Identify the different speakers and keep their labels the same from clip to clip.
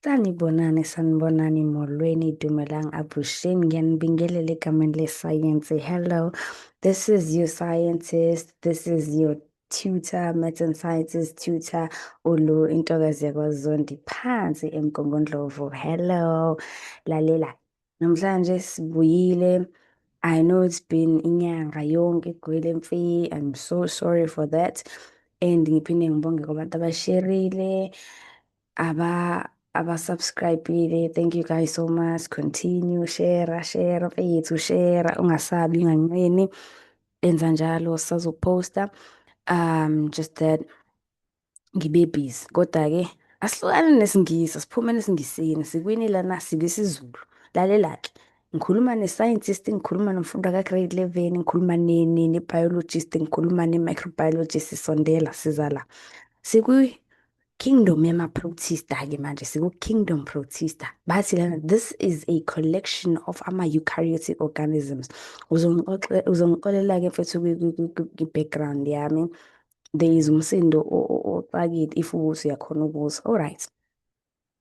Speaker 1: Sanibonani molweni dumelang abusheni ngiyanibingelela egameni lesayensi. Hello, this is your scientist. This is your tutor, maths and sciences tutor, Ulu Intokazi yakwaZondi phansi eMgungundlovu. Hello, lalela. Namhlanje sibuyile. I know it's been inyanga yonke igcwele mfi. I'm so sorry for that. And ngiphinde ngibonge kubantu abasherile, abasubscribe-ile. Thank you guys so much. Continue, share mfethu, share. Ungasabi, unganqeni. Enza njalo sazoposta. Just that ngibe busy. Kodwa-ke asihlukane nesingisi, asiphume nesingisini. Sikwini lana sikwisizulu. Lalela-ke. Ngikhuluma ne-scientist, ngikhuluma nomfundi ka-grade 11, ngikhuluma ne-biologist, ngikhuluma ne-microbiologist. Sondela siza la. Kingdom yama-protista-ke manje siku-kingdom protista. Bathi lana, this is a collection of ama-eukaryotic organisms. Uzongixolela-ke mfethu kwi-background yami. There is umsindo oxakile if ukuthi uyakhona ukuzwa. Alright.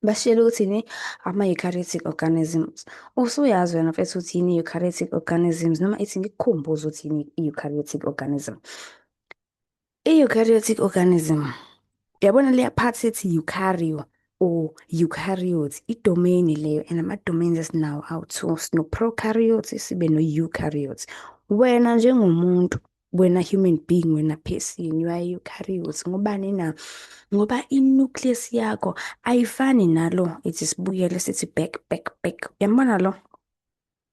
Speaker 1: Basitshela ukuthi yini ama-eukaryotic organisms. Usuyazi wena mfethu ukuthi yini eukaryotic organisms noma ithi ngikukhumbuze ukuthi yini i-eukaryotic organism. I-eukaryotic organism, yabona leya part ethi eukaryo or eukaryote, idomain leyo, and ama-domains esinawo awu-2, sino-prokaryote sibe no-eukaryote. Wena njengomuntu, wena human being, wena person, you are eukaryote. Ngobani na? Ngoba i-nucleus yakho ayifani nalo ethi sibuyele sithi back. Yabona lo?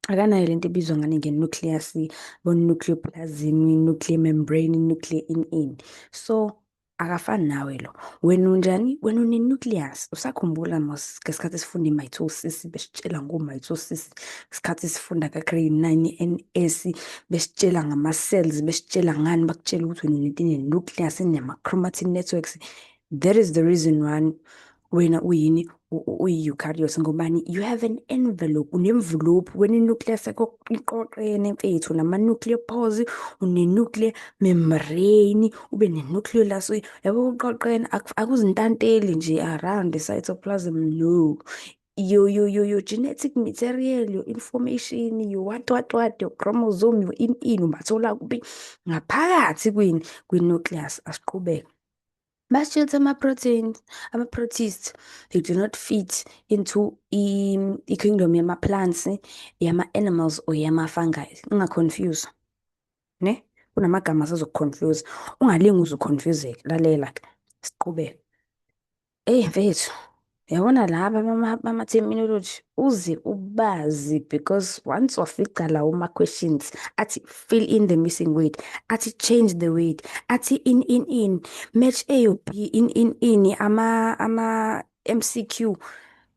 Speaker 1: Akanayo lento ebizwa ngani nge-nucleus, bo-nucleoplasm, nuclear membrane, nuclear in. So, akafani nawe lo. Wena unjani? Wena une-nucleus. Usakhumbula mos ngesikhathi sifunda i-mitosis, besitshela ngo-mitosis. Ngesikhathi sifunda ka-grade 9 NS, besitshela ngama-cells, besitshela ngani, bakutshela ukuthi wena unento ene-nucleus, enama-chromatin networks. That is the reason why wena uyini uyi-eukaryote. Ngobani? You have an envelope, une-envelope. Wena i-nucleus yakho iqoqene mfethu, nama-nucleopores, une-nuclear membrane, ube ne-nucleolus, yabo uqoqene, akuzintanteli nje around the cytoplasm, no. Your genetic material, your information, your what, your chromosome, your in, ubathola kuphi? Ngaphakathi kwi-nucleus. Asiqhubeke. Basitshela ama-proteins, ama-protists, they do not fit into i-kingdom yama-plants, yama-animals or yama-fungi. Ungaconfuse, ne? Kunamagama asazokuconfuse. Ungalingi uzuconfuse-ke. Lalela-ke. Siqhubeke. Mfethu, yabona laba bama-terminology uze ubazi, because once wafica lawo ma-questions athi fill in the missing word, athi change the word, athi in, match A or B, in, ama-MCQ.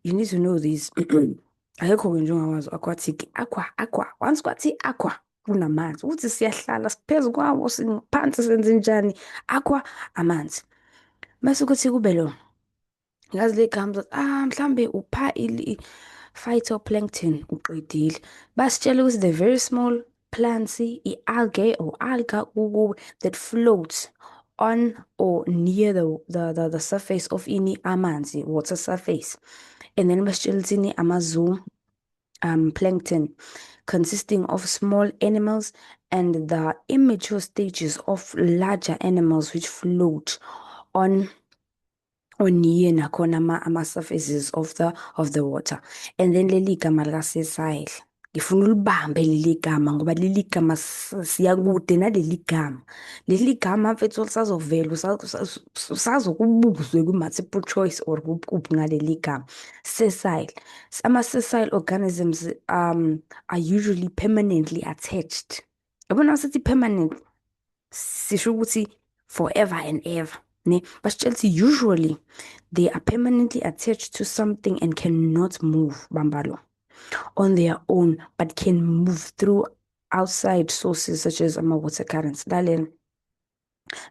Speaker 1: You need to know this. Akekho njengawazi aquatic, aqua. Once kwathi aqua, kunamanzi. Uthi siyahlala siphezu kwawo, singaphansi senze njani? Aqua, amanzi. Mase kuthi kube lo. Yazi le gama mhlambe upha phytoplankton uqedile. Basitshela ukuthi the very small plants, i-algae or alga that floats on or near the surface of amanzi, water surface. And then basitshela ukuthi ama-zoo plankton consisting of small animals and the immature stages of larger animals which float on near nakhona ama-surfaces of the water. And then leli gama lika-sessile, ngifuna ulibambe leli gama ngoba leli gama siyakude naleli gama. Leli gama mfethu lisazovela, usazokubuzwe ku-multiple choice or kuphi ngaleli gama. Sessile. Ama-sessile organisms are usually permanently attached. Yabona sithi permanent, sisho ukuthi forever and ever. Basitshela ukuthi usually they are permanently attached to something and cannot move, bambalo, on their own, but can move through outside sources such as ama-water currents. Lalela,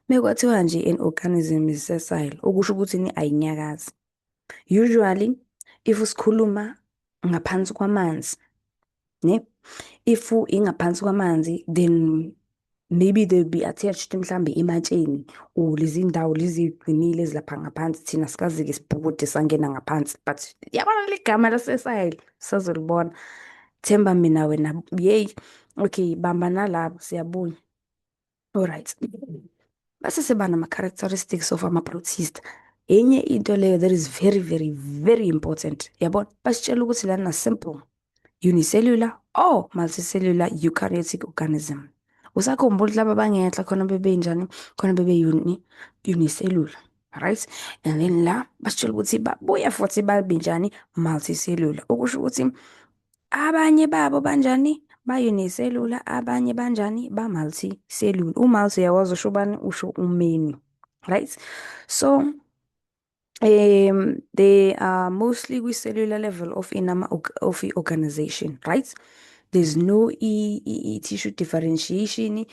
Speaker 1: mekwathiwa nje an organism is sessile, okusho ukuthi ni ayinyakazi. Usually, if usikhuluma ngaphansi kwamanzi, ne? If ingaphansi kwamanzi, then maybe they'll be attached mhlambe ematsheni or lezi ndawo lezi qinile ezilapha ngaphansi thina sikazi-ke sibhukude sangena ngaphansi but yabona ligama lasesayile sazolibona themba mina wena yeyi okay bamba nalabo siyabona alright base siba nama-characteristics of ama-protist enye into leyo that is very very very important yabona basitshela ukuthi lana simple unicellular or multicellular eukaryotic organism. Usakhumbula laba bangenhla khona bebenjani? Khona unicellular, right? And then la basitshela ukuthi babuya futhi babinjani? Multicellular. Okusho ukuthi abanye babo banjani? Ba-unicellular, abanye banjani? Ba-multicellular. U-multi uyawazi usho bani? Usho umeni, right? So, they are mostly with cellular level of of organization, right? There's no tissue differentiation.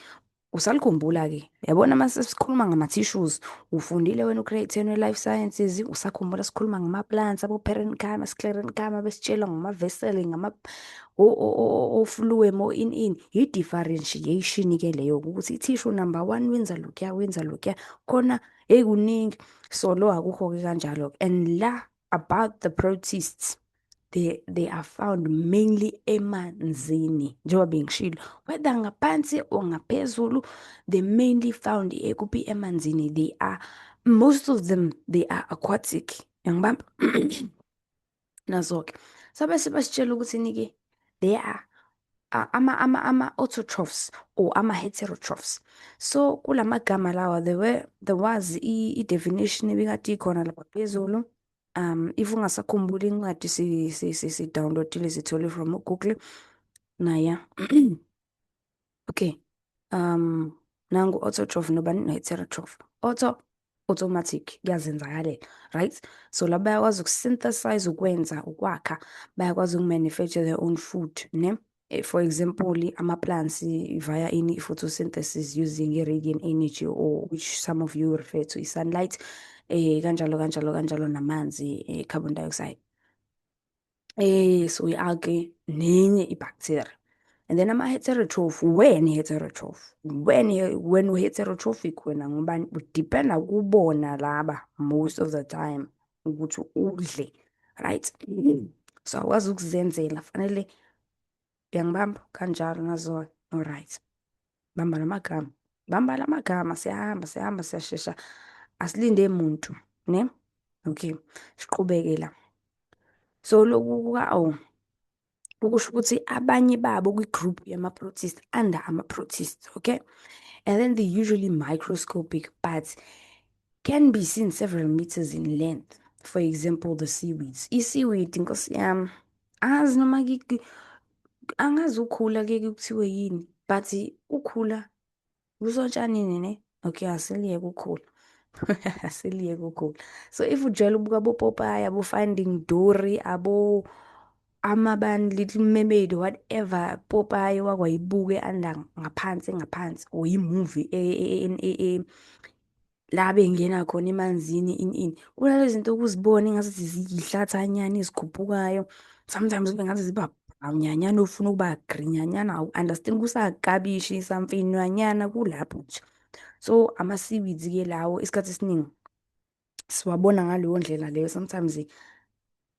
Speaker 1: Usalikhumbula-ke yabona uma sesikhuluma ngama-tissues ufundile wena ucreate life sciences usakhumbula sikhuluma ngama-plants abo-parenchyma sclerenchyma besitshela ngama-vessel o-phloem o-in i-differentiation-ke leyo ukuthi i-tissue number one wenza lokhuya wenza lokhuya khona ekuningi so lo akukho-ke kanjalo and la about the protists they are found mainly emanzini njengoba bengishilo whether ngaphansi or ngaphezulu they mainly found ekuphi emanzini they are most of them they are aquatic yangibamba nazo-ke sabe sebasitshela ukuthi nike they are ama-autotrophs or ama-heterotrophs so kulamagama lawa there was i-definition ebikade ikhona lapha phezulu if ungasakhumbuli incwadi si-downloadile sithole from Google naya okay nangu autotroph nobani no-heterotroph automatic kuyazenzakalela right so la bayakwazi ukusynthesize ukwenza ukwakha bayakwazi ukumanufacture their own food ne for example ama-plants via any photosynthesis using i-radiant energy or which some of you refer to i-sunlight kanjalo kanjalo kanjalo namanzi carbon dioxide so i-algae nenye i-bacteria and then ama-heterotroph when u-heterotrophic wena ngubani udependa kubona laba most of the time ukuthi udle right so akwazi ukuzenzela fanele uyangibamba kanjalo nazo alright bamba lamagama siyahamba siyashesha asilinde muntu ne okay siqhubeke la so lokhu ukusho ukuthi abanye babo kwi-group yama-protist under ama-protist okay and then they usually microscopic but can be seen several meters in length for example the seaweeds i-seaweed inkosi yami angazi noma angazi ukhula-ke kuthiwe yini but ukhula kusotshanini ne okay asiliyeke ukhula asiliyeke ukhula so if ujwayele ukubuka abo-Popeye abo-Finding Dory amabani Little Mermaid whatever Popeye wakwayibuke ngaphansi or i-movie la bengena khona emanzini in kunalezi zinto ukuzibona engathi ziyihlathanyana ezikhuphukayo sometimes ube ngathi ziba awunyanyana ufuna ukuba grinyanyana understand kusakabishi samfinywanyana kulapho nje so ama-seaweeds-ke lawo isikhathi esiningi siwabona ngaleyo ndlela leyo sometimes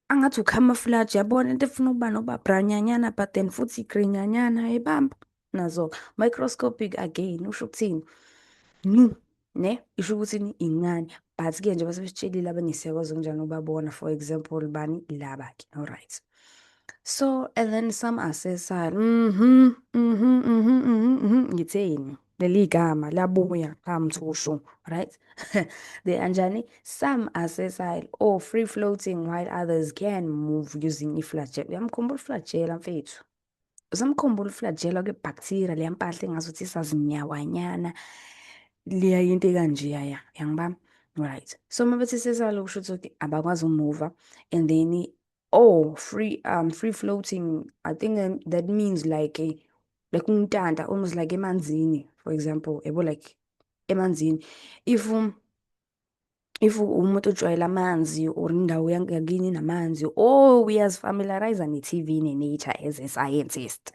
Speaker 1: angathi ucamouflage yabona into efuna ukuba noba branyanyana but then futhi grinyanyana ebamba nazo microscopic again usho ukuthini ne isho ukuthi incane but-ke nje basebesitshelile abanye siyakwazi okunjani ubabona for example bani laba-ke alright so and then some are sessile ngitheni leli gama labuya kamthushu right they anjani some are sessile or free floating while others can move using i-flagella uyamkhumbula i-flagella mfethu usamkhumbula i-flagella kwe-bacteria leya mpahla engazuthi isazinyawanyana leya into ekanjeya yangibamba right so uma bethi sessile kusho ukuthi abakwazi ukumuva and then free floating I think that means like untanda almost like emanzini for example like emanzini if umuntu ojwayela amanzi or indawo yakini namanzi uyazifamiliarize ne-TV ne-nature as a scientist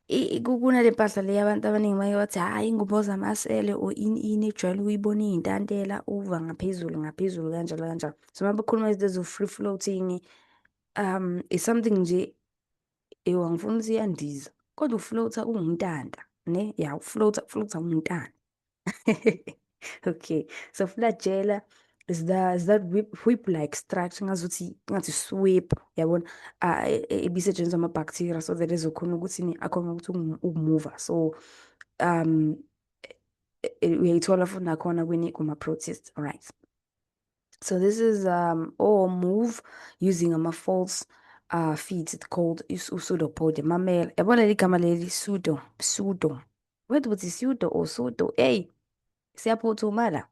Speaker 1: Kunale mpahla le abantu abaningi bake bathi hhayi ingubo zamasele or ini ejwayele ukuyibona iy'ntantela uva ngaphezulu ngaphezulu kanjalo kanjalo. So uma bekhuluma izinto free floating, it's something nje, angifuni ukuthi iyandiza, kodwa ufloat-a ungumntanta, ne? Ya, ufloat-a ungumntanta. Okay, so flagella is that whip-like structure ngathi sweep, yabona, ebisetshenziswa ama-bacteria so that ezokhona ukuthi akhona ukuthi ukumuva. So um uyayithola futhi nakhona kuma-protists, right? So this is or move using false feet. It's called pseudopod. Mamela. Yabona leli gama leli pseudo. Whether it's pseudo or pseudo, hey, siyaphuthuma la.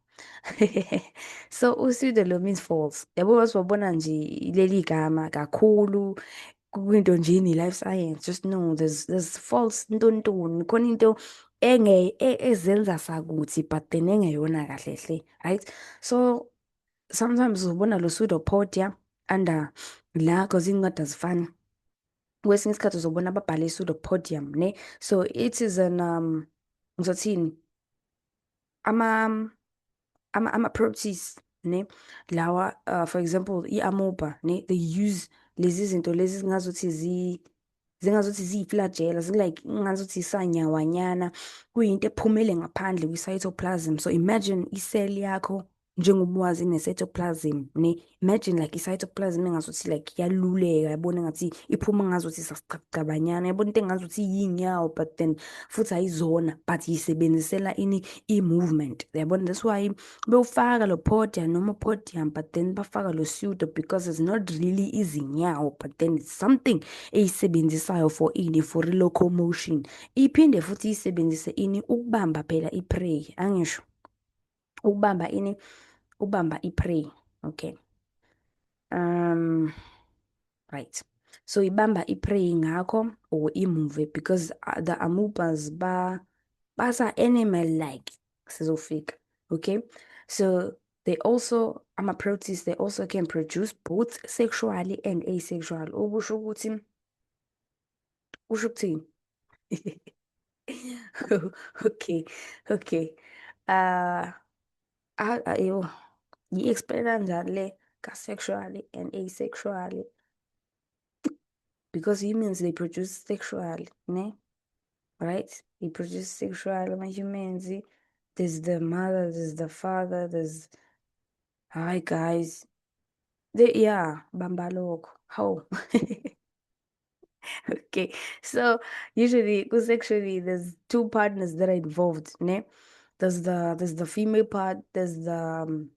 Speaker 1: So pseudo lo means false. Yabo wasibona nje leli gama kakhulu kwinto nje ni life science. Just know there's false ntontoni. Khona into ezenza sakuthi but then engeyona kahle hle, right? So sometimes ubona lo pseudopodia under la cause iy'ncwadi azifani. Kwesinye isikhathi uzobona babhale pseudopodium, ne? So it is ngizothini, ama-proteins, ne? Lawa, for example, i-amoeba, ne? They use lezi zinto lezi zingazuthi ziyiflagela, like ingazuthi isanyawanyana, kuyinto ephumele ngaphandle kwi-cytoplasm. So imagine iseli yakho njengoba wazi ne-cytoplasm, ne? Imagine like i-cytoplasm engazuthi like iyaluleka, yabona engathi iphuma ngazuthi sasicabanyana, yabona into engazuthi iy'nyawo but then futhi ayizona but yisebenzisela i-movement, yabona. That's why bewufaka lo podia noma podium but then bafaka lo pseudo because it's not really izinyawo but then it's something eyisebenzisayo for locomotion. Iphinde futhi isebenzise ukubamba phela i-prey, angisho ukubamba i-prey. Okay, right. So ibamba i-prey ngakho or imove because the amoebas basa animal like sizofika. Okay, so they also ama-protists, they also can produce both sexually and asexual. Okusho ukuthi kusho ukuthini? Okay, okay. Ayo, yi-explain kanjani le ka-sexually and asexually? Because humans, they produce sexually, ne? Right? They produce sexual humans. There's the mother, there's the father, there's, hi guys. Yeah, bambaloko. How? Okay, so usually, because actually there's two partners that are involved, ne? There's the female part, there's the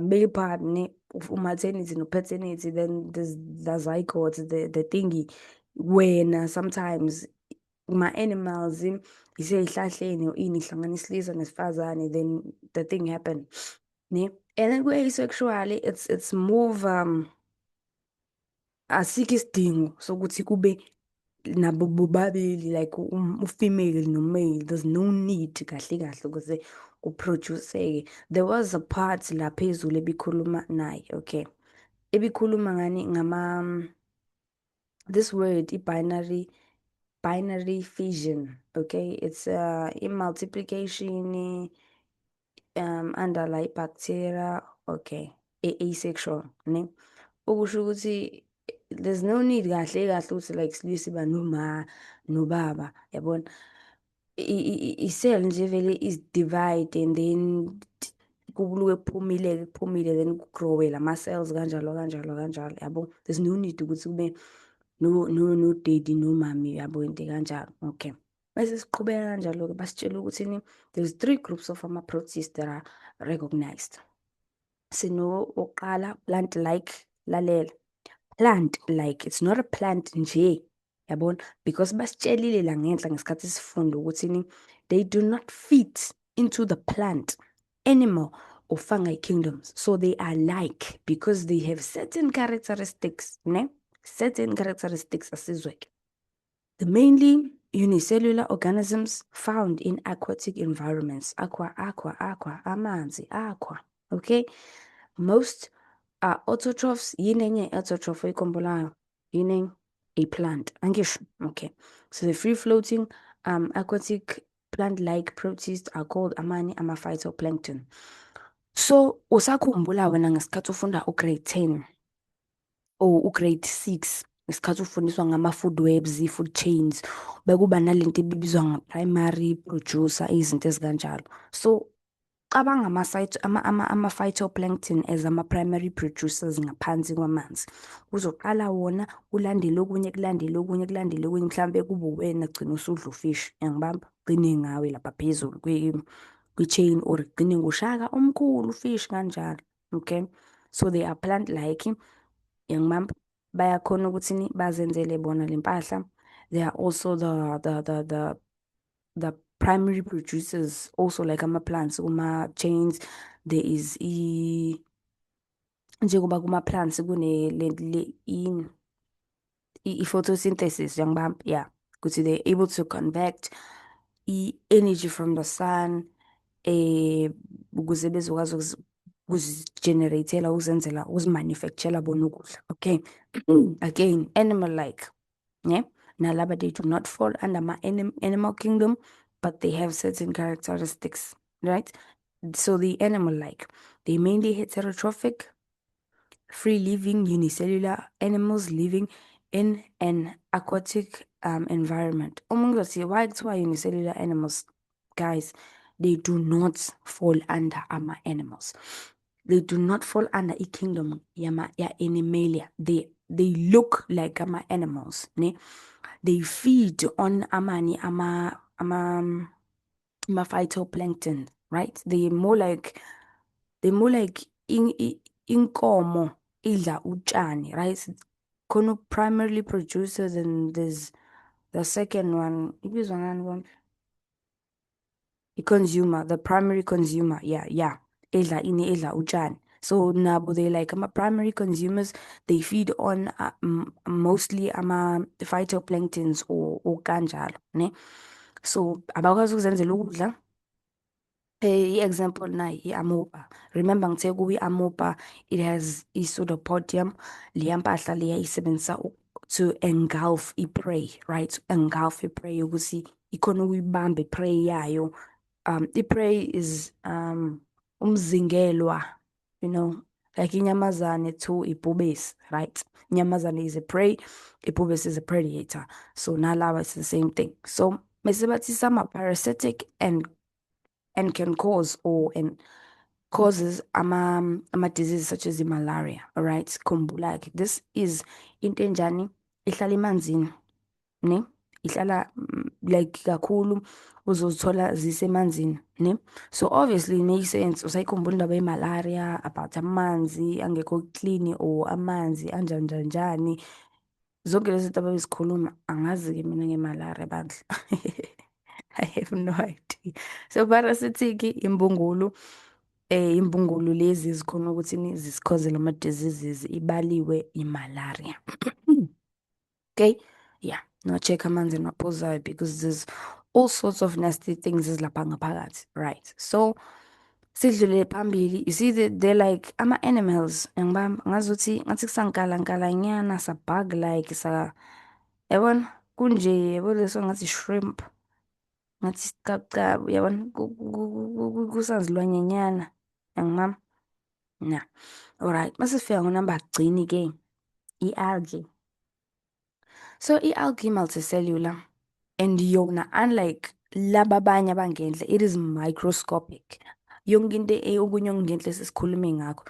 Speaker 1: male part, ne? Of maternity no paternity, then there's the zygote, the thingy, when sometimes ma-animals isey'hlahleni or ini ihlangana isilisa nesifazane, then the thing happen, ne? And then kwe-asexually, it's more of asikho isidingo sokuthi kube nabo bobabili like u-female no-male. There's no need kahle kahle ukuze kuproduce-ke. There was a part la phezulu ebikhuluma naye, okay, ebikhuluma ngani this word binary fission, okay. It's multiplication under like bacteria, okay, asexual, ne? Okusho ukuthi there's no need kahle kahle ukuthi like silisa iba noma nobaba, yabona. I-cell nje vele is divide and then kubuluke kuphumile then kugrowe lama-cells kanjalo kanjalo kanjalo, yabo. There's no need ukuthi kube no daddy no mami, yabo, into kanjalo. Okay, bese siqhubeka kanjalo-ke basitshela ukuthi there's 3 groups of ama-protists that are recognized. Sino oqala, plant like, lalela, plant like, it's not a plant nje, yabona, because basitshelile la ngenhla ngesikhathi sifunda ukuthi they do not fit into the plant animal or fungi kingdoms. So they are like because they have certain characteristics, ne? Certain characteristics asizweke. The mainly unicellular organisms found in aquatic environments. Aqua, amanzi, aqua. Okay? Most are autotrophs. Yini enye autotroph oyikhumbulayo? Yini enye? a plant. Angisho. Okay. So the free floating aquatic plant-like protists are called ama-phytoplankton. So usakhumbula wena ngesikhathi ufunda ugrade 10 or ugrade 6 ngesikhathi ufundiswa ngama-food webs, i-food chains, bekuba nalento ebibizwa nga-primary producer, izinto ezikanjalo. So cabanga ama-phytoplankton as ama-primary producers ngaphansi kwamanzi. Kuzoqala wona, kulandele okunye, kulandele okunye, kulandele okunye, mhlambe kube uwena gcina usudla ufishi, ngibamba gcine ngawe lapha phezulu kwi-chain, or gcine ngushaka omkhulu ufishi kanjalo. Okay, so they are plant like, ngibamba, bayakhona ukuthini bazenzele bona le mpahla. They are also the primary producers, also like ama-plants kuma-chains. There is njengoba kuma-plants i-photosynthesis, yangibamba, yeah, ukuthi they're able to convert energy from the sun, ukuze bezokwazi ukuzigenerate-ela, ukuzenzela, ukuzimanufacture-ela bona ukudla. Okay. Again, animal like, yeah, nalaba, they do not fall under my animal kingdom, but they have certain characteristics, right? So the animal like, they mainly heterotrophic, free living unicellular animals living in an aquatic environment. Umuntu why kuthiwa unicellular animals? Guys, they do not fall under ama-animals. They do not fall under a kingdom ya Animalia. They look like ama-animals, ne? They feed on ama-phytoplankton, right? They're more like inkomo idla utshani, right? Khona primarily producers, and there's the second one, ibizwa ngani bona? I-consumer, the primary consumer, yeah, edla utshani. So nabo they like ama-primary consumers. They feed on mostly ama-phytoplanktons or kanjalo, ne? So abakwazi ukuzenzela ukudla. I-example nayi i-amoeba. Remember ngithe kuwe i-amoeba, it has i-pseudopodium. Leya mpahla leya isebenzisa to engulf i-prey, right? Engulf i-prey ukuthi ikhona ukuyibamba i-prey yayo. I-prey is umzingelwa, like inyamazane to ibhubesi, right? Inyamazane is a prey, ibhubesi is a predator. So nalaba it's the same thing. So mase bathi some parasitic and can cause and causes ama-diseases such as malaria. All right, khumbula-ke, this is into enjani, ihlala emanzini, ne? Ihlala like kakhulu uzozithola zisemanzini, ne? So obviously it makes sense. Usayikhumbula indaba ye-malaria, about amanzi angekho clean, or amanzi anjanjanjani. Zonke lezi zinto ababezikhuluma, angazi-ke mina nge-malaria bandla. I have no idea. So parasitic imbungulu, imbungulu lezi zikhona ukuthi zisikhozele ama-diseases, ibaliwe imalaria. Okay, yeah, no, check amanzi enwaphuzayo, because there's all sorts of nasty things ezilapha ngaphakathi, right? So sidlule phambili, you see they're like ama-animals, ngibamba ngazuthi ngathi kusangikala nyana sa bug like yabona kunje, yabo leso ngathi shrimp, ngathi sicabucabu, yabona kusazilwanyenyana, yangibamba. Na, alright, mase sifika ngonamba gcini-ke, i-algae. So i-algae multicellular, and yona, unlike laba abanye abangendle, it is microscopic. Yonke into okunye okungenhle sesikhulume ngakho,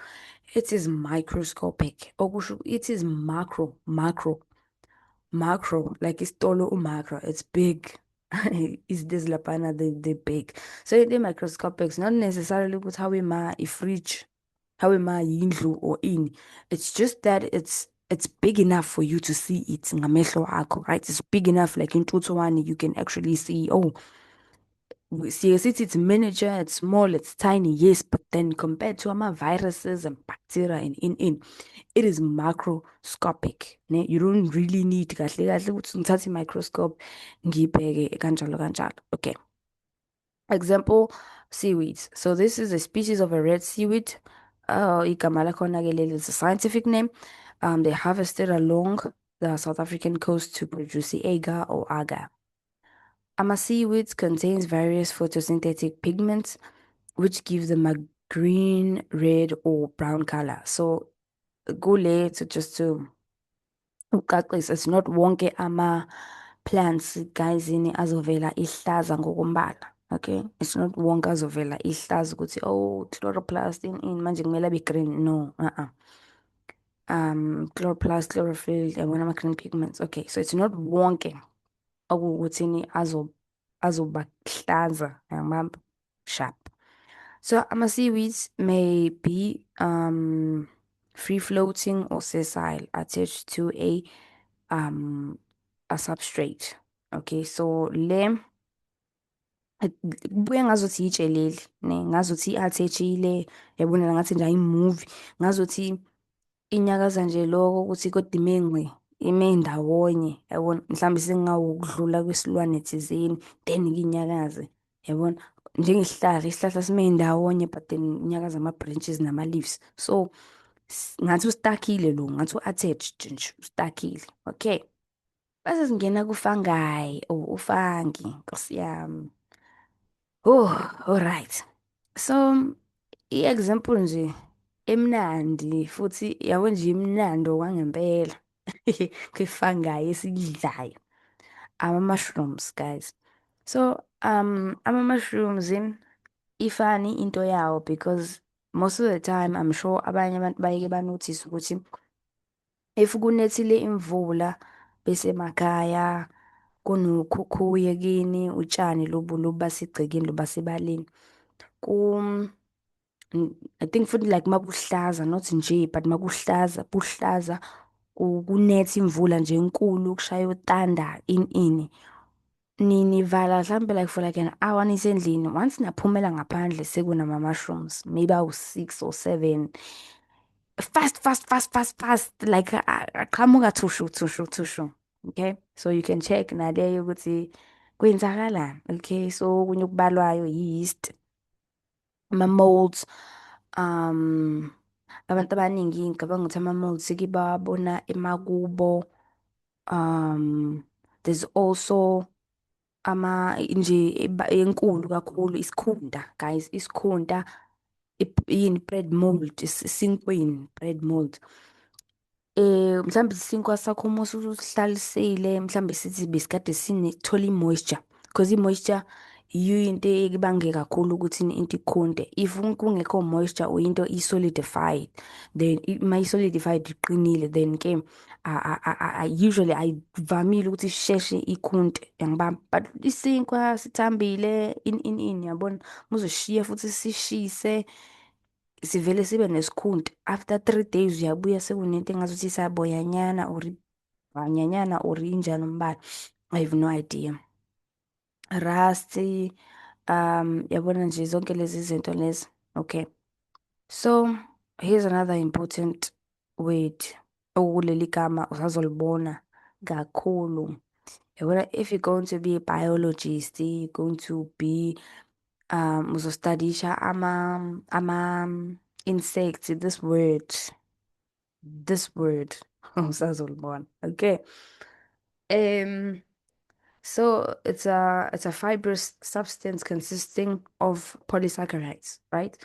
Speaker 1: it is microscopic. Okusho it is macro, like isitolo macro, it's big. Is this lapana, the big. So the microscopic is not necessarily ukuthi how i-fridge, how yindlu or in. It's just that it's big enough for you to see it ngamehlo akho, right? It's big enough, like in Tutsuwani, you can actually see, oh, we see it's miniature, it's small, it's tiny, yes, but then compared to viruses and bacteria and it is macroscopic. Ne? You don't really need kahle kahle ukuthi ngithathe i-microscope ngiyibheke kanjalo kanjalo. Okay. Example, seaweeds. So this is a species of a red seaweed. Igama lakhona-ke leli is a scientific name. They harvested along the South African coast to produce the agar or agar. Seaweeds contains various photosynthetic pigments which give them a green, red, or brown color. So kule to just to ucacisa, it's not wonke ama-plants guys ini azovela ihlaza ngokombala. Okay, it's not wonke azovela ihlaza ukuthi oh chloroplast in manje kumele abe green. No, chloroplast, chlorophyll, yabona ama-green pigments. Okay, so it's not wonke okuwukuthini azoba hlaza sharp. So ama-seaweeds may be free floating or sessile attached to a substrate. Okay, so le kubuye ngazuthi itshe leli ne ngazuthi i-attachile yabona ngathi nje ayi-movie ngazuthi inyakaza nje lokho ukuthi kodwa ime ndawonye yabona mhlawumbe singawukudlula kwesilwane thizeni then inyakaze yabona isihlahla sime ndawonye but then inyakaza ama-branches nama-leaves so ngathi ustakile lo ngathi u-attached nje ustakile. Okay, bese singena kufangayi or ufangi nkosi yami. Oh, alright. So i-example nje emnandi futhi yabo nje imnando kwangempela kwifangayi esidlayo ama-mushrooms guys. So ama-mushrooms ifani into yawo because most of the time I'm sure abanye abantu bayeke banotice ukuthi if kunethile imvula bese emakhaya kunokhukhuye kini utshani lobu basigcekeni basebaleni ku I think futhi like makuhlaza not nje but makuhlaza buhlaza kunetha imvula nje enkulu kushaya utanda ini nivala mhlambe like for like an hour nisendlini once naphumela ngaphandle sekunama-mushrooms maybe awu-6 or 7 fast like aqhamuka thushu. Okay, so you can check naleyo ukuthi kwenzakalani. Okay, so okunye okubalwayo yeast, ama-molds. Abantu abaningi ngicabanga ukuthi ama-molds sekibabona emakubo. There's also nje enkulu kakhulu isikhunta guys, isikhunta yini bread mold, isinkweni bread mold. Mhlambe isinkwa sakho uma usuhlalisile mhlambe sithi besikade sinethola i-moisture because i-moisture yiyo into ekubange kakhulu ukuthi into ikhunte. If kungekho moisture or into i-solidified then ma i-solidified iqinile then ke usually ayivamile ukuthi isheshe ikhunte yangibamba but isinkwa sithambile ini yabona uzoshiya futhi sishise sivele sibe nesikhunta after 3 days uyabuya sekunento engazuthi isaboyanyana or banyanyana or injani umbala. I have no idea. Rusty, yabona nje zonke lezi zinto lezi. Okay, so here's another important word okuleli gama usazolibona kakhulu. Yabona if you're going to be a biologist, you're going to be uzostudisha ama insects, this word usazolibona. Okay, so it's a fibrous substance consisting of polysaccharides, right?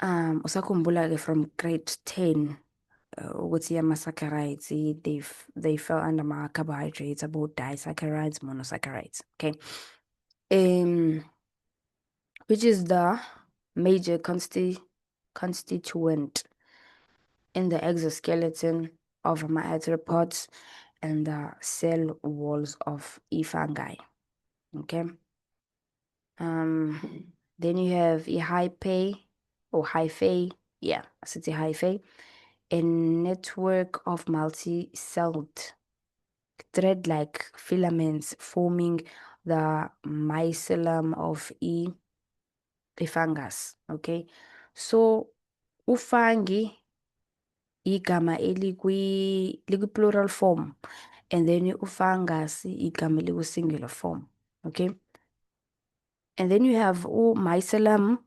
Speaker 1: Usakhumbula ke from grade 10 ukuthi ama-saccharides they fell under carbohydrates, about disaccharides, monosaccharides. Okay, which is the major constituent in the exoskeleton of arthropods and the cell walls of fungi. Okay. Then you have a hyphae or hyphae. Yeah, I said a hyphae. A network of multi-celled thread-like filaments forming the mycelium of a fungus. Okay, so ufangi igama plural form and then ufungus igama singular form. Okay, and then you have mycelium.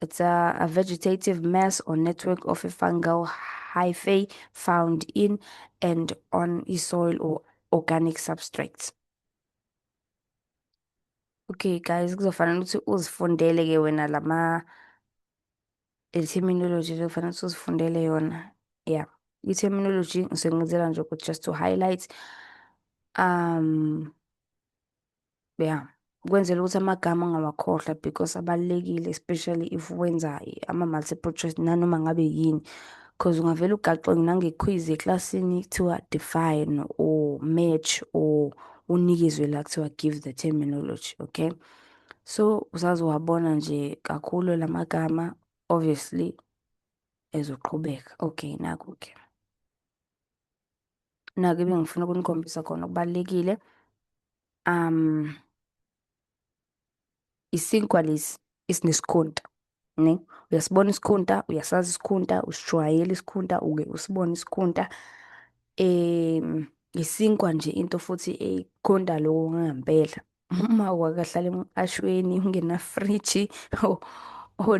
Speaker 1: It's a vegetative mass or network of a fungal hyphae found in and on soil or organic substrates. Okay guys, kuzofanele ukuthi uzifundele-ke wena i-terminology le kufanele ukuthi uzifundele yona. Yeah. I-terminology ngisengenzela nje ukuthi just to highlight. Um, yeah. Kwenzela ukuthi amagama ungawakhohlwa because abalulekile especially if wenza ama-multiple choice nanoma ngabe yini. Cause ungavele ugaxe nange-quiz eklasini kuthiwa define or match or unikezwe la kuthiwa give the terminology, okay? So usazowabona nje kakhulu lamagama obviously ezoqhubeka. Okay, naku-ke. Naku bengifuna ukunikhombisa khona okubalulekile. Isinkwa lesi esinesikhunta, ne? Uyasibona isikhunta, uyasazi isikhunta, usijwayele isikhunta, uke usibone isikhunta. Isinkwa nje into futhi ekhonda lokho ngempela. Uma wakahlala emqashweni ungenafriji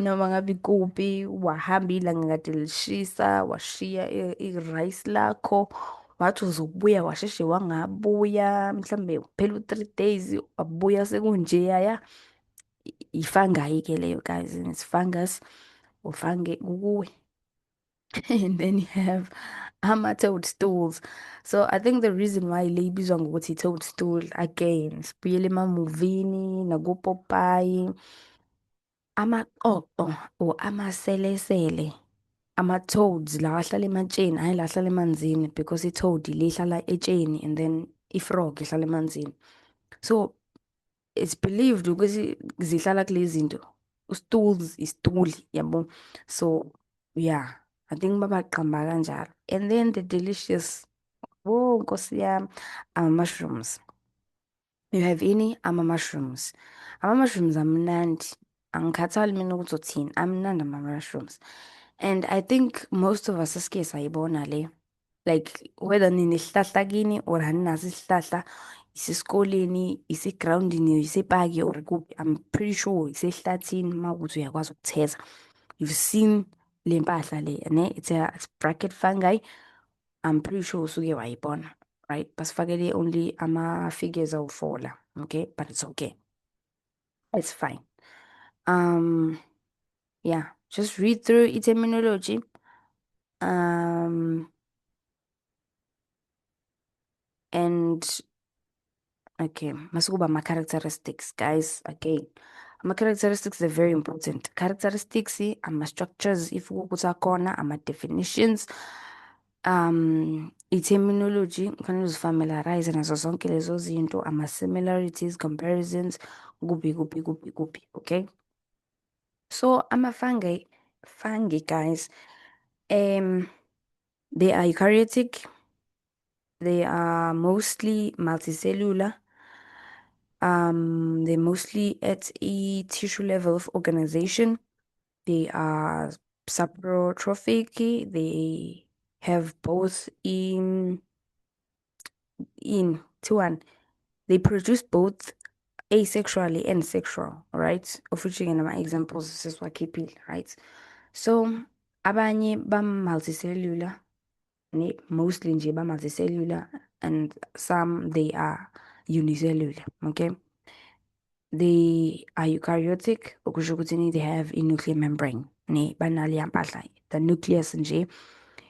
Speaker 1: noma ngabe ikuphi, wahamba ilanga kade lishisa, washiya i-rice lakho, wathi uzobuya washeshe wangabuya, mhlambe kuphela u-3 days, wabuya sekunjeya ya. Ifangayi-ke leyo guys, and it's fungus, ufange kukuwe. And then you have ama-toadstools. So I think the reason why le ibizwa ngokuthi i-toadstool, again, sibuyele emamuvini, nakopopayi, amaqoqo or amaselesele, ama-toads lawa ahlala ematsheni, hhayi la ahlala emanzini because i-toad le ihlala etsheni and then i-frog ihlala emanzini. So it's believed ukuthi zihlala kulezi zinto. Stools, istuli, yabo. So yeah, I think babaqamba kanjalo. And then the delicious, oh Nkosi yami, ama-mushrooms. You have ini? Ama-mushrooms. Ama-mushrooms amnandi. Angikhathali mina ukuthi uthini. Amnandi ama-mushrooms. And I think most of us esike sayibona le. Like whether ninesihlahla kini or aninaso isihlahla, isesikoleni, isegroundini, isepaki or kuphi, I'm pretty sure isehlathini mawukuthi uyakwazi ukuthetha. You've seen le mpahla le, ne? It's bracket fungi. I'm pretty sure usuke wayibona, right? Basifakele only ama-figures awu-4 la, okay? But it's okay. It's fine. Yeah, just read through terminology. And okay, masukuba ama-characteristics, guys. Again, ama-characteristics are very important. Characteristics, ama-structures, if ukuthi akhona, ama-definitions, i-terminology, kufanele uzifamiliarize nazo zonke lezo zinto, ama-similarities, comparisons, kuphi, okay? So, fungi, guys, they are eukaryotic. They are mostly multicellular. They're mostly at a tissue level of organization. They are saprotrophic. They have both in to one. They produce both asexually and sexual, right? Of which again my examples is what keep it, right? So abanye multicellular, mostly nje multicellular, and some they are unicellular, okay? They are eukaryotic, okusho ukuthi they have a nuclear membrane, banaleya mpahla. The nucleus nje,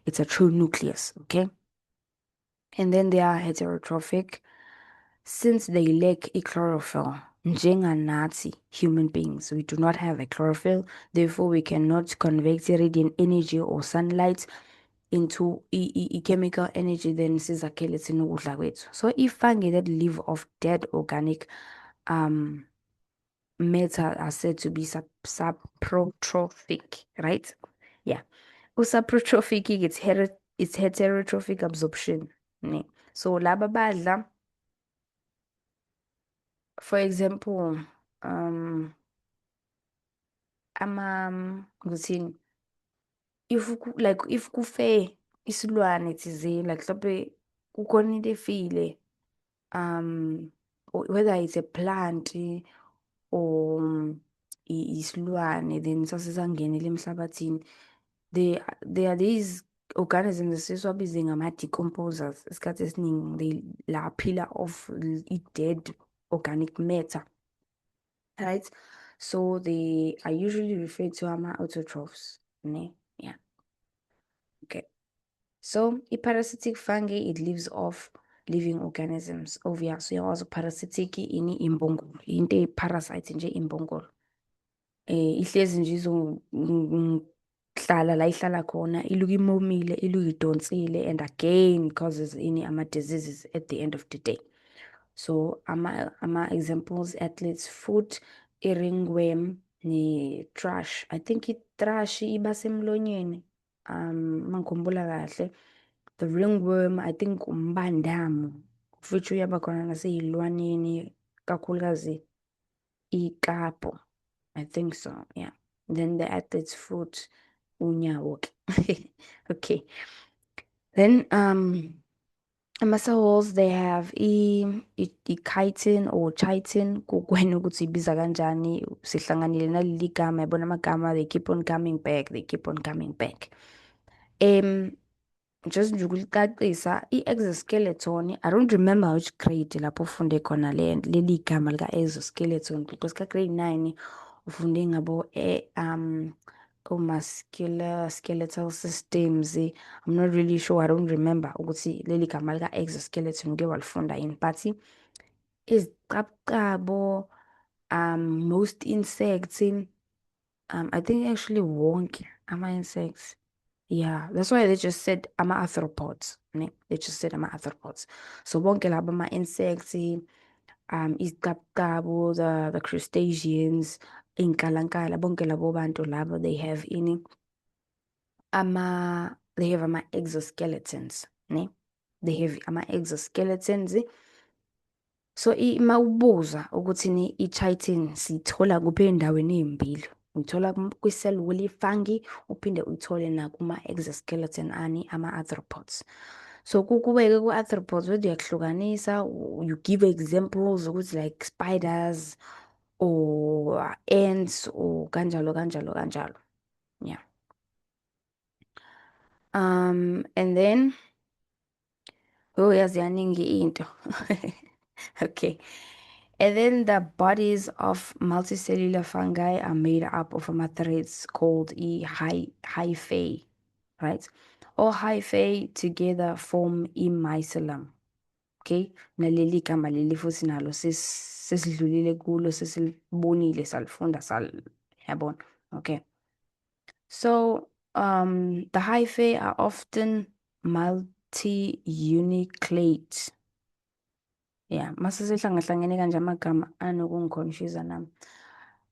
Speaker 1: it's a true nucleus, okay? And then they are heterotrophic, since they lack a chlorophyll. Njenganathi, human beings, we do not have a chlorophyll, therefore we cannot convert radiant energy or sunlight into chemical energy, then sizakhele thina ukudla kwethu. So if fungi that live off dead organic matter are said to be saprotrophic, right? Yeah. Usaprotrophic, it's heterotrophic absorption. So laba badla, for example, ngithini, if kufe isilwane thizeni, like mhlawumbe kukhona into efile, whether it's a plant or isilwane, then sasizangenela emhlabathini, there are these organisms esisiwabize ngama-decomposers isikhathi esiningi they la phila off i-dead organic matter, right? So they are usually referred to ama-autotrophs, ne? Yeah, okay. So i-parasitic fungi, it lives off living organisms. Obvious, uyakwazi parasitic ini imbongolo, into eyi-parasite nje imbongolo. Ihlezi nje hlala la ihlala khona, iluke imomile, iluke idonsile, and again causes ini ama-diseases at the end of the day. So ama-examples, athlete's foot, i-ringworm, ne-thrush. I think i-thrush iba semlonyeni, mangikhumbula kahle. The ringworm, I think umbandamo, futhi uyaba khona naseyilwaneni, kakhulukazi ikapo. I think so, yeah. Then the athlete's foot, unyawo ke. Okay. Then ama-cells, they have i-chitin or chitin, kukwena ukuthi ibiza kanjani, sihlanganile naleli gama, yabona amagama, they keep on coming back, they keep on coming back. Just nje ukulicacisa, i-exoskeleton, I don't remember which grade lapho ufunde khona leli gama lika-exoskeleton, because ka-grade 9 ufunde ngabo o-muscular skeletal systems. I'm not really sure, I don't remember ukuthi leli gama lika-exoskeleton uke walifunda yini, but izicabucabo, most insects, I think actually wonke ama-insects. Yeah, that's why they just said ama-arthropods, ne? They just said ama-arthropods. So bonke laba ama-insects, izicabucabu, the crustaceans, iy'nkalankala, bonke labo bantu labo, they have ini, they have ama-exoskeletons, ne? They have ama-exoskeletons. So mawubuza ukuthi i-chitin siyithola kuphi ey'ndaweni ey'mbili. Uyithola kwi-cell wall fungi, uphinde uyithole nakuma-exoskeleton ani, ama-arthropods. So kube-ke ku-arthropods whether uyakuhlukanisa, you give examples ukuthi like spiders or ants or kanjalo kanjalo kanjalo. Yeah. And then oh yazi yaningi into. Okay. And then the bodies of multicellular fungi are made up of threads called hyphae, right? All hyphae together form mycelium. Okay? Naleli gama leli futhi nalo sesidlulile kulo, sesilibonile, salifunda yabona. Okay. So the hyphae are often multi-unicelate. Yeah, mase sehlangahlangene kanje amagama anokungiconfuse nami.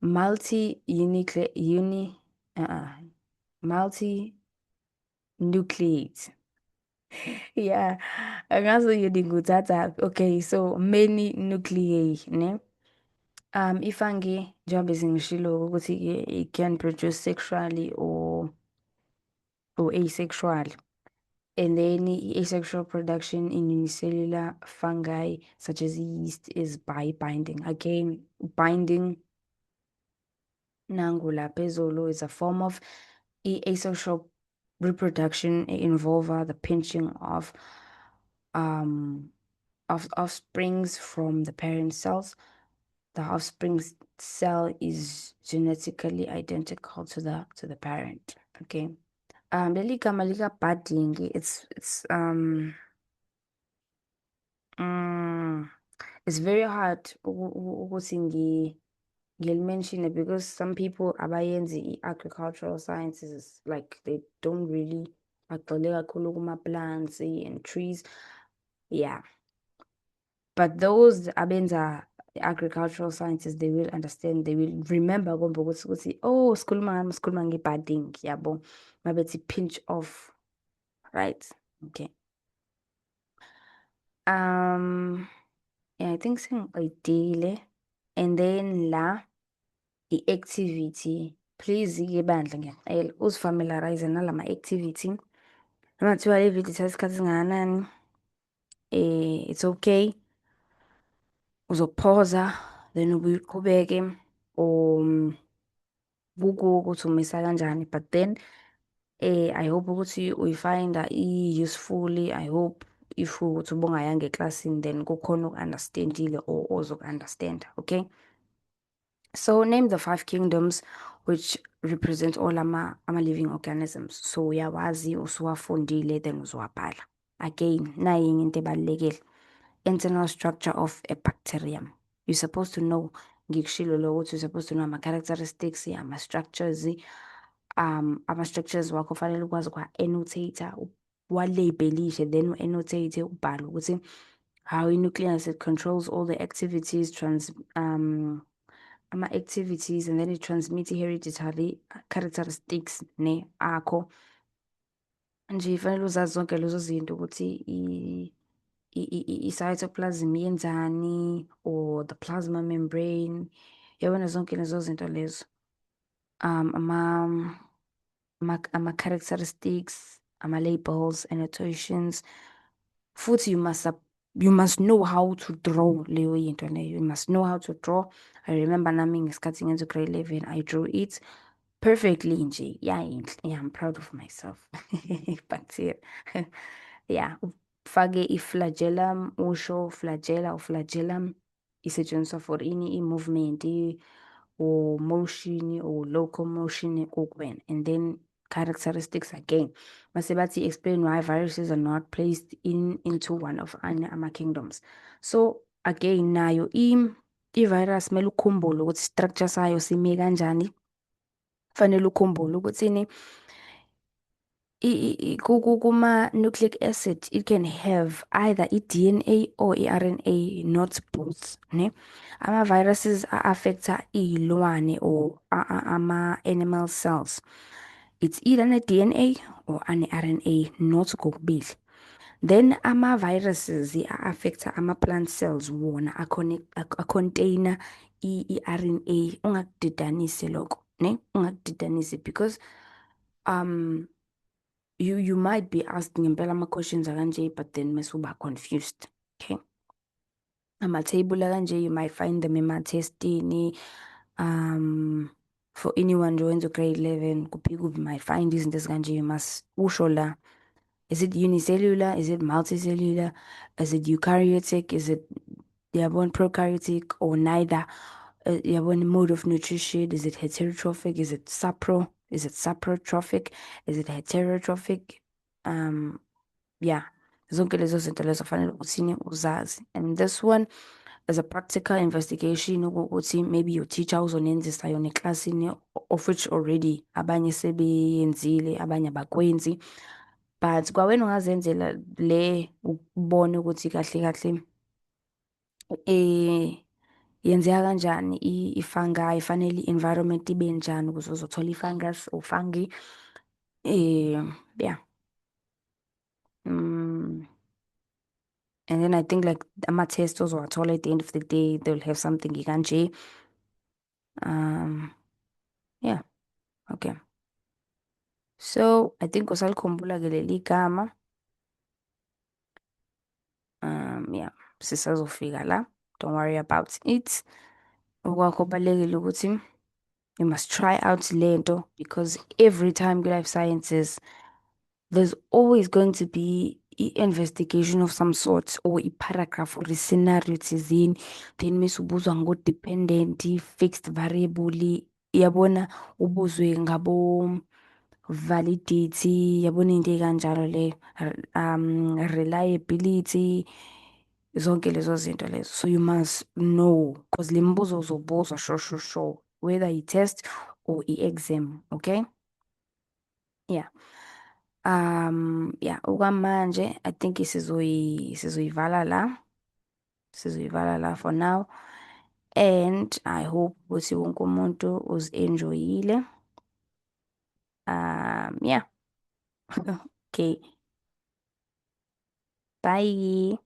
Speaker 1: Multi-nucleate. Yeah, angazi yini nguthatha. Okay, so many nuclei, ne? Ifungi, njengoba ngishilo ukuthi it can produce sexually or asexual. And then asexual production in unicellular fungi, such as yeast, is by binding. Again, binding, nangula pezolo, is a form of asexual reproduction involve the pinching of offsprings from the parent cells. The offspring cell is genetically identical to the parent. Okay. Leli gama lika budding, it's very hard ukuthi ngilimenshine because some people abayenzi i-agricultural sciences, like they don't really bagxile kakhulu kuma-plants and trees. Yeah. But those abenza agricultural sciences, they will understand, they will remember kombe ukuthi oh sikhuluma nge-budding, yabo. Mabethi pinch off, right? Okay. Yeah, I think sengiqedile. And then la i-activity, please-ke bandla ngiyacela uzifamiliarize nalama activity. Noma kuthiwa le video ithatha isikhathi esingakanani, it's okay. Uzophoza then ubuqhubeke bukuwo ukuthi umisa kanjani, but then I hope ukuthi uyifinda i-useful. I hope if ukuthi ubungayanga eklasini then kukhona uku-understandile or ozoku-understanda, okay? So name the five kingdoms which represent all ama-living organisms. So uyawazi usuwafundile then uzowabhala. Again, nayi enye into ebalulekile. Internal structure of a bacterium. You're supposed to know, ngikushilo lo ukuthi you're supposed to know ama-characteristics, ama-structures, ama-structures wakho fanele ukwazi kwa-annotate, walabelishe then u-annotate ubhale ukuthi how i-nucleic acid controls all the activities, ama-activities, and then it transmit hereditary characteristics ne akho. Nje fanele uzazi zonke lezo zinto ukuthi i-cytoplasm yenzani or the plasma membrane. Yabona zonke lezo zinto lezo. Um, ama-characteristics, ama-labels, annotations. Futhi you must know how to draw leyo yinto leyo. You must know how to draw. I remember nami ngesikhathi ngenza grade 11, I drew it perfectly nje. Yeah, yeah, I'm proud of myself. Bacteria. Yeah, ufake i-flagellum, usho flagella or flagellum isetshenziswa for ini i-movement or motion or locomotion kokwena. And then characteristics again. Mase bathi explain why viruses are not placed into one of ama-kingdoms. So again nayo i-virus kumele ukhumbule ukuthi structure sayo sime kanjani. Fanele ukhumbule ukuthi kuma-nucleic acid, it can have either i-DNA or i-RNA, not both, ne? Ama-viruses a-affecta iy'lwane or ama-animal cells. It's either ne-DNA or ane-RNA, not kokubili. Then ama-viruses a-affecta ama-plant cells wona a-container i-RNA. Ungakudidanisi lokho, ne? Ungakudidanisi because you might be asked ngempela ama-questions akanje, but then mase uba confused, okay? Ama-table akanje, you might find them ema-testini. For anyone nje owenza grade 11 kuphi might find izinto ezikanje. You must usho la, is it unicellular, is it multicellular, is it eukaryotic, is it yabona prokaryotic or neither? Yabona mode of nutrition, is it heterotrophic, is it saprotrophic, is it heterotrophic? Yeah, zonke lezo zinto lezo fanele uthini uzazi. And this one is a practical investigation ukuthi maybe your teacher uzonenzisa yona eklasini, of which already abanye sebeyenzile abanye abakwenzi, but kwawena ungazenzela le ubone ukuthi kahle kahle yenzeka kanjani i-fungi, fanele i-environment ibe njani ukuze uzothola i-fungus or fungi. Yeah. And then I think like ama-test ozowathola at the end of the day, they'll have something ikanje. Yeah, okay. So I think usalikhumbula-ke leli gama. Yeah, sisazofika la. Don't worry about it. Okwakho kubalulekile ukuthi you must try out lento because every time ku-life sciences there's always going to be i-investigation of some sort or i-paragraph or i-scenario thizeni, then mese ubuzwa ngo-dependent, fixed variable, yabona, ubuzwe ngabo validity, yabona into ey'kanjalo leyo, reliability, zonke lezo zinto lezo. So you must know because le mibuzo uzobuzwa sure, whether i-test or i-exam, okay? Yeah. Yeah, okwamanje I think sizoyivala la. Sizoyivala la for now. And I hope ukuthi wonke umuntu uzi-enjoyile. Yeah. Okay. Bye.